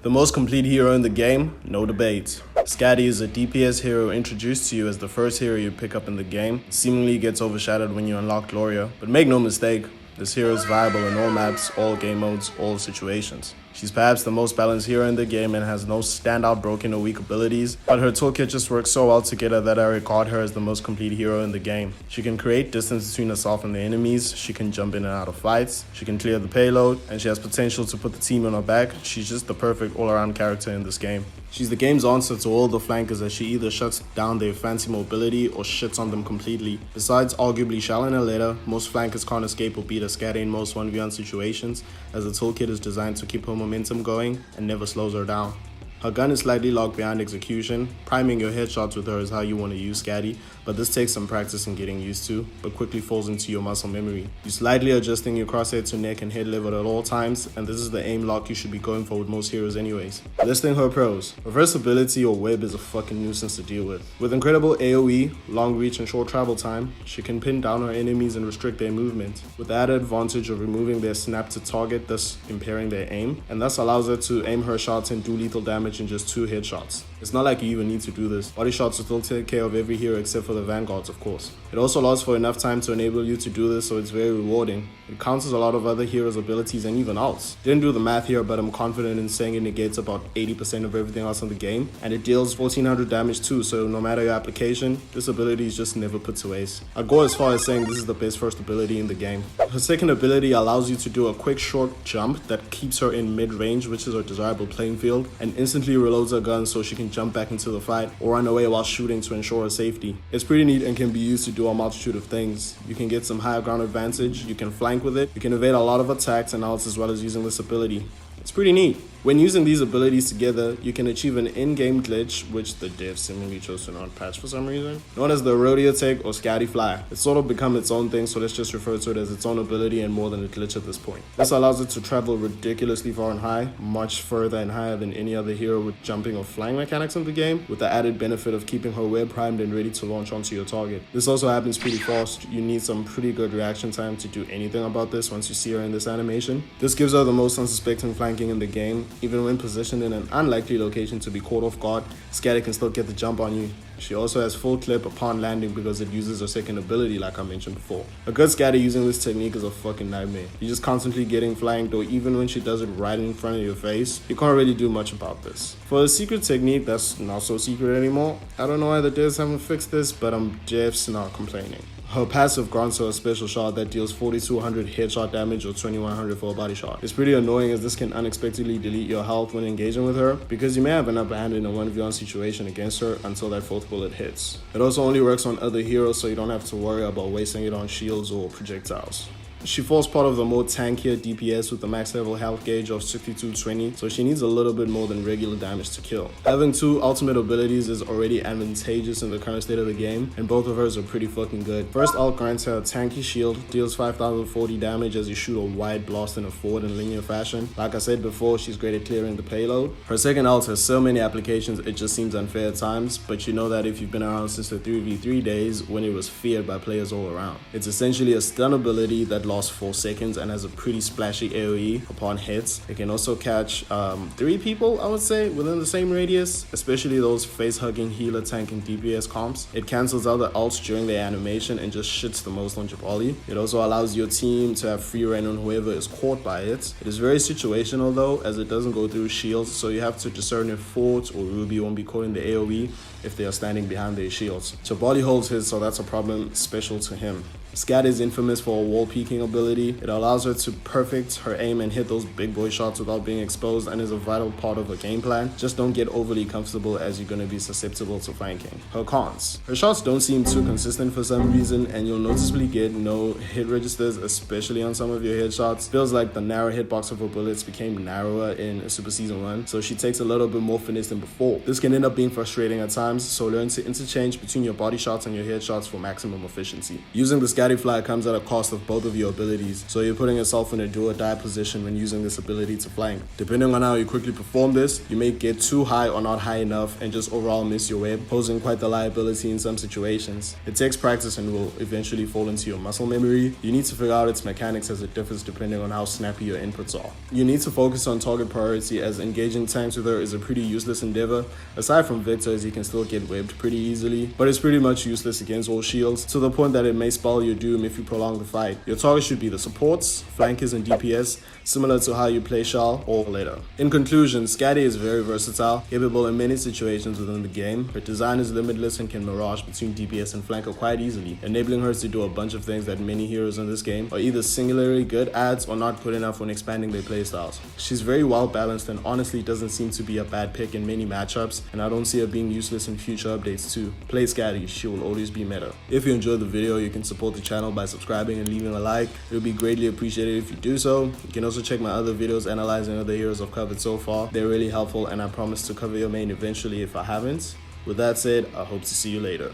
The most complete hero in the game? No debate. SKADI is a DPS hero introduced to you as the first hero you pick up in the game. It seemingly gets overshadowed when you unlock Gloria, but make no mistake, this hero is viable in all maps, all game modes, all situations. She's perhaps the most balanced hero in the game and has no standout broken or weak abilities, but her toolkit just works so well together that I regard her as the most complete hero in the game. She can create distance between herself and the enemies, she can jump in and out of fights, she can clear the payload, and she has potential to put the team on her back. She's just the perfect all-around character in this game. She's the game's answer to all the flankers as she either shuts down their fancy mobility or shits on them completely. Besides arguably Shell and Aleta, most flankers can't escape or beat a SKADI in most 1v1 situations, as the toolkit is designed to keep her momentum going and never slows her down. Her gun is slightly locked behind execution. Priming your headshots with her is how you want to use SKADI, but this takes some practice and getting used to, but quickly falls into your muscle memory. You're slightly adjusting your crosshair to neck and head level at all times, and this is the aim lock you should be going for with most heroes anyways. Listing her pros. Reversibility or web is a fucking nuisance to deal with. With incredible AoE, long reach and short travel time, she can pin down her enemies and restrict their movement, with the added advantage of removing their snap to target, thus impairing their aim, and thus allows her to aim her shots and do lethal damage in just 2 headshots. It's not like you even need to do this. Body shots will still take care of every hero except for the vanguards, of course. It also allows for enough time to enable you to do this, so it's very rewarding. It counters a lot of other heroes' abilities and even ults. Didn't do the math here, but I'm confident in saying it negates about 80% of everything else in the game, and it deals 1400 damage too, so no matter your application, this ability is just never put to waste. I'd go as far as saying this is the best first ability in the game. Her second ability allows you to do a quick short jump that keeps her in mid-range, which is her desirable playing field, and instantly reloads her gun so she can jump back into the fight or run away while shooting to ensure her safety. It's pretty neat and can be used to do a multitude of things. You can get some higher ground advantage, you can flank with it, you can evade a lot of attacks and outs as well as using this ability. It's pretty neat. When using these abilities together, you can achieve an in-game glitch, which the devs seemingly chose to not patch for some reason, known as the rodeo take or SKADI fly. It's sort of become its own thing, so let's just refer to it as its own ability and more than a glitch at this point. This allows it to travel ridiculously far and high, much further and higher than any other hero with jumping or flying mechanics in the game, with the added benefit of keeping her web primed and ready to launch onto your target. This also happens pretty fast. You need some pretty good reaction time to do anything about this once you see her in this animation. This gives her the most unsuspecting flanking in the game. Even when positioned in an unlikely location to be caught off guard, SKADI can still get the jump on you. She also has full clip upon landing because it uses her second ability like I mentioned before. A good SKADI using this technique is a fucking nightmare. You're just constantly getting flanked, or even when she does it right in front of your face, you can't really do much about this. For a secret technique that's not so secret anymore, I don't know why the devs haven't fixed this, but I'm just not complaining. Her passive grants her a special shot that deals 4200 headshot damage or 2100 for a body shot. It's pretty annoying as this can unexpectedly delete your health when engaging with her, because you may have an upper hand in a 1v1 situation against her until that 4th bullet hits. It also only works on other heroes, so you don't have to worry about wasting it on shields or projectiles. She falls part of the more tankier DPS with the max level health gauge of 6220, so she needs a little bit more than regular damage to kill. Having 2 ultimate abilities is already advantageous in the current state of the game, and both of hers are pretty fucking good. First ult grants her a tanky shield, deals 5040 damage as you shoot a wide blast in a forward and linear fashion. Like I said before, she's great at clearing the payload. Her second ult has so many applications it just seems unfair at times, but you know that if you've been around since the 3v3 days when it was feared by players all around. It's essentially a stun ability that lasts 4 seconds and has a pretty splashy AoE upon hits. It can also catch 3 people, I would say, within the same radius, especially those face-hugging healer, tank, and DPS comps. It cancels out the ults during their animation and just shits the most on your volley. It also allows your team to have free reign on whoever is caught by it. It is very situational though, as it doesn't go through shields, so you have to discern if Fort or Ruby won't be caught in the AoE if they are standing behind their shields. So Volley holds his, so that's a problem special to him. SKADI is infamous for a wall peeking ability. It allows her to perfect her aim and hit those big boy shots without being exposed, and is a vital part of her game plan. Just don't get overly comfortable as you're going to be susceptible to flanking. Her cons. Her shots don't seem too consistent for some reason, and you'll noticeably get no hit registers, especially on some of your headshots. Feels like the narrow hitbox of her bullets became narrower in Super Season 1, so she takes a little bit more finesse than before. This can end up being frustrating at times, so learn to interchange between your body shots and your headshots for maximum efficiency. Using this SKADI fly comes at a cost of both of your abilities, so you're putting yourself in a do or die position when using this ability to flank. Depending on how you quickly perform this, you may get too high or not high enough and just overall miss your web, posing quite the liability in some situations. It takes practice and will eventually fall into your muscle memory. You need to figure out its mechanics as it differs depending on how snappy your inputs are. You need to focus on target priority, as engaging tanks with her is a pretty useless endeavor. Aside from Victor, as he can still get webbed pretty easily, but it's pretty much useless against all shields, to the point that it may spell your doom if you prolong the fight. Your target should be the supports, flankers, and DPS, similar to how you play Shao or later. In conclusion, SKADI is very versatile, capable in many situations within the game. Her design is limitless and can mirage between DPS and flanker quite easily, enabling her to do a bunch of things that many heroes in this game are either singularly good at or not good enough when expanding their playstyles. She's very well balanced and honestly doesn't seem to be a bad pick in many matchups, and I don't see her being useless in future updates too. Play SKADI, she will always be meta. If you enjoyed the video, you can support the channel by subscribing and leaving a like. It would be greatly appreciated if you do so. You can also check my other videos analyzing other heroes I've covered so far. They're really helpful, and I promise to cover your main eventually if I haven't. With that said, I hope to see you later.